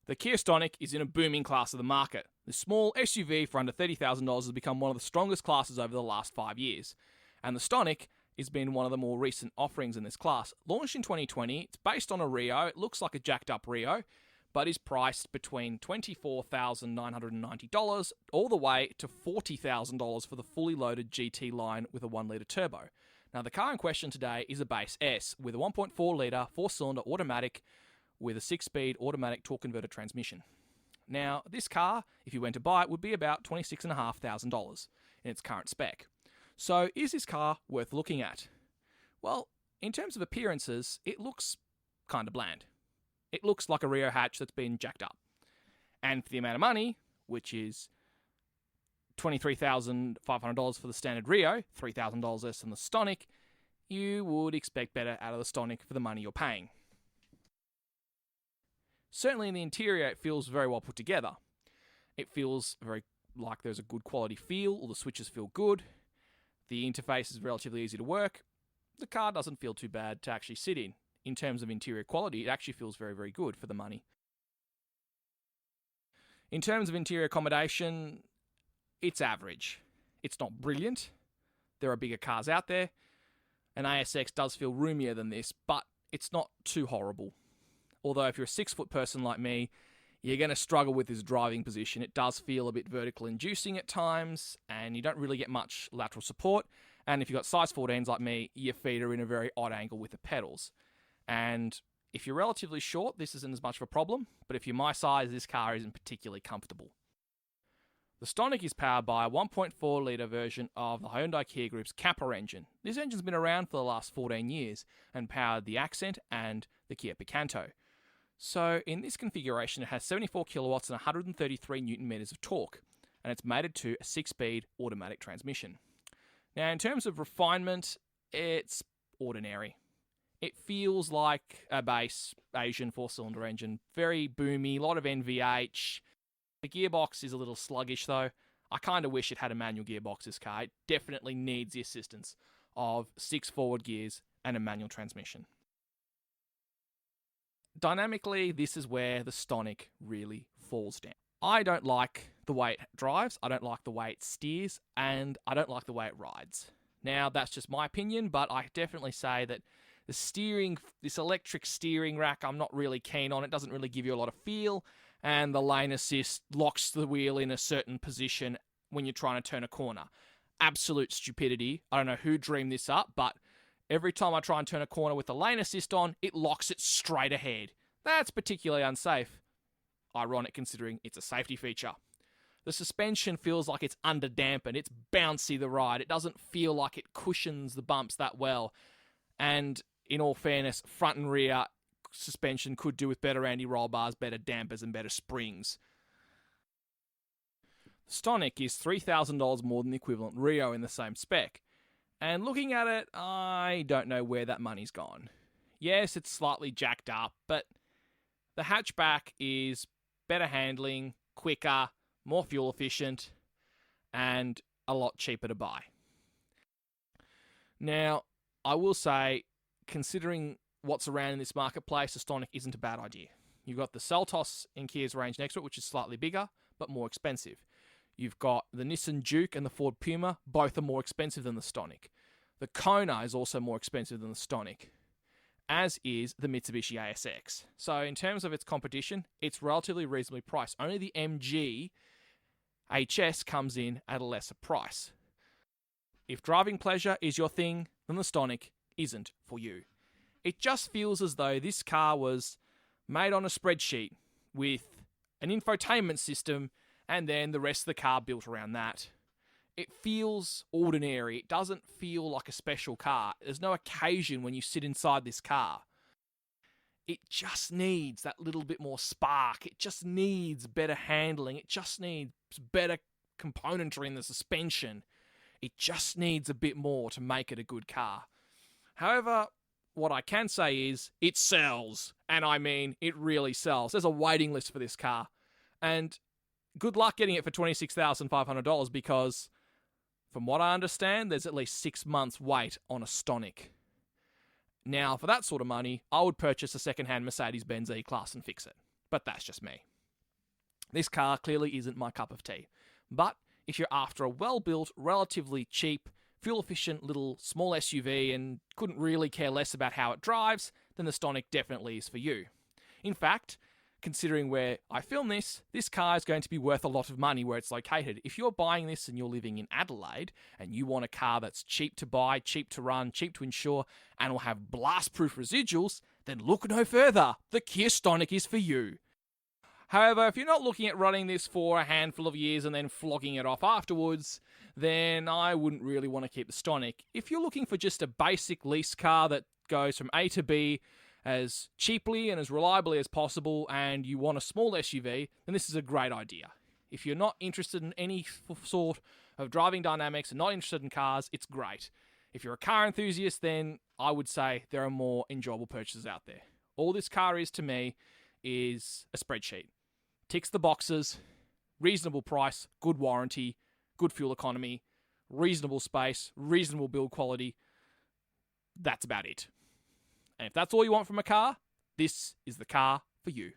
The Kia Stonic is in a booming class of the market. The small SUV for under $30,000 has become one of the strongest classes over the last 5 years. And the Stonic has been one of the more recent offerings in this class. Launched in 2020, it's based on a Rio. It looks like a jacked up Rio, but is priced between $24,990 all the way to $40,000 for the fully loaded GT line with a 1-litre turbo. Now, the car in question today is a base S with a 1.4-litre 4-cylinder automatic with a 6-speed automatic torque converter transmission. Now, this car, if you went to buy it, would be about $26,500 in its current spec. So, is this car worth looking at? Well, in terms of appearances, it looks kind of bland. It looks like a Rio hatch that's been jacked up. And for the amount of money, which is $23,500 for the standard Rio, $3,000 less than the Stonic, you would expect better out of the Stonic for the money you're paying. Certainly in the interior, it feels very well put together. It feels very like there's a good quality feel, all the switches feel good, the interface is relatively easy to work, the car doesn't feel too bad to actually sit in. In terms of interior quality, it actually feels very, very good for the money. In terms of interior accommodation, it's average. It's not brilliant. There are bigger cars out there. An ASX does feel roomier than this, but it's not too horrible. Although if you're a 6-foot person like me, you're going to struggle with this driving position. It does feel a bit vertical inducing at times, and you don't really get much lateral support. And if you've got size 14s like me, your feet are in a very odd angle with the pedals. And if you're relatively short, this isn't as much of a problem, but if you're my size, this car isn't particularly comfortable. The Stonic is powered by a 1.4-litre version of the Hyundai Kia Group's Kappa engine. This engine's been around for the last 14 years and powered the Accent and the Kia Picanto. So in this configuration, it has 74 kilowatts and 133 newton meters of torque, and it's mated to a 6-speed automatic transmission. Now, in terms of refinement, it's ordinary. It feels like a base Asian 4-cylinder engine. Very boomy, a lot of NVH. The gearbox is a little sluggish though. I kind of wish it had a manual gearbox, this car. It definitely needs the assistance of 6 forward gears and a manual transmission. Dynamically, this is where the Stonic really falls down. I don't like the way it drives, I don't like the way it steers, and I don't like the way it rides. Now, that's just my opinion, but I definitely say that the steering, this electric steering rack, I'm not really keen on. It doesn't really give you a lot of feel, and the lane assist locks the wheel in a certain position when you're trying to turn a corner. Absolute stupidity. I don't know who dreamed this up, but every time I try and turn a corner with the lane assist on, it locks it straight ahead. That's particularly unsafe. Ironic considering it's a safety feature. The suspension feels like it's underdampened. It's bouncy, the ride. It doesn't feel like it cushions the bumps that well. And in all fairness, front and rear suspension could do with better anti-roll bars, better dampers, and better springs. The Stonic is $3,000 more than the equivalent Rio in the same spec. And looking at it, I don't know where that money's gone. Yes, it's slightly jacked up, but the hatchback is better handling, quicker, more fuel efficient, and a lot cheaper to buy. Now, I will say, considering what's around in this marketplace, the Stonic isn't a bad idea. You've got the Seltos in Kia's range next to it, which is slightly bigger, but more expensive. You've got the Nissan Juke and the Ford Puma, both are more expensive than the Stonic. The Kona is also more expensive than the Stonic, as is the Mitsubishi ASX. So in terms of its competition, it's relatively reasonably priced. Only the MG HS comes in at a lesser price. If driving pleasure is your thing, then the Stonic isn't for you. It just feels as though this car was made on a spreadsheet with an infotainment system and then the rest of the car built around that. It feels ordinary. It doesn't feel like a special car. There's no occasion when you sit inside this car. It just needs that little bit more spark. It just needs better handling. It just needs better componentry in the suspension. It just needs a bit more to make it a good car. However, what I can say is it sells. And I mean, it really sells. There's a waiting list for this car. And good luck getting it for $26,500 because, from what I understand, there's at least 6 months wait on a Stonic. Now, for that sort of money, I would purchase a second-hand Mercedes-Benz E-Class and fix it. But that's just me. This car clearly isn't my cup of tea. But if you're after a well-built, relatively cheap, fuel-efficient little small SUV and couldn't really care less about how it drives, then the Stonic definitely is for you. In fact, considering where I film this car is going to be worth a lot of money where it's located. If you're buying this and you're living in Adelaide and you want a car that's cheap to buy, cheap to run, cheap to insure, and will have blast-proof residuals, then look no further. The Kia Stonic is for you. However, if you're not looking at running this for a handful of years and then flogging it off afterwards, then I wouldn't really want to keep the Stonic. If you're looking for just a basic lease car that goes from A to B as cheaply and as reliably as possible, and you want a small SUV, then this is a great idea. If you're not interested in any sort of driving dynamics and not interested in cars, it's great. If you're a car enthusiast, then I would say there are more enjoyable purchases out there. All this car is to me is a spreadsheet. Ticks the boxes, reasonable price, good warranty, good fuel economy, reasonable space, reasonable build quality. That's about it. And if that's all you want from a car, this is the car for you.